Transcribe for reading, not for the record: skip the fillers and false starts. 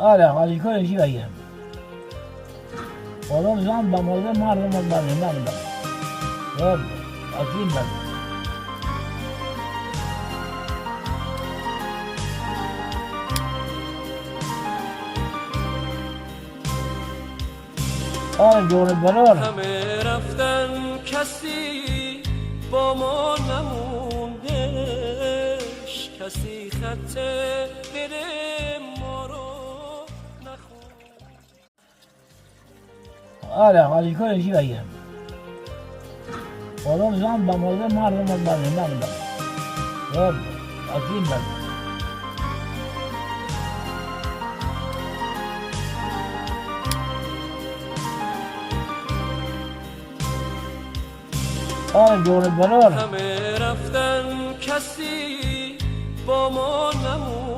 آره حالی کنشی بگیرم خدا میزان به مورد مردم از برنیم نمیدم خب اکیم بگم آره جون برار همه رفتن کسی با ما نموندش، کسی خط دل ما رو نخوند. آره حالی کنشی بگیرم خدا میزان به مورد مردم از برنیم نمیدم خب اکیم بگم آره جون برار همه رفتن کسی با ما نموندش.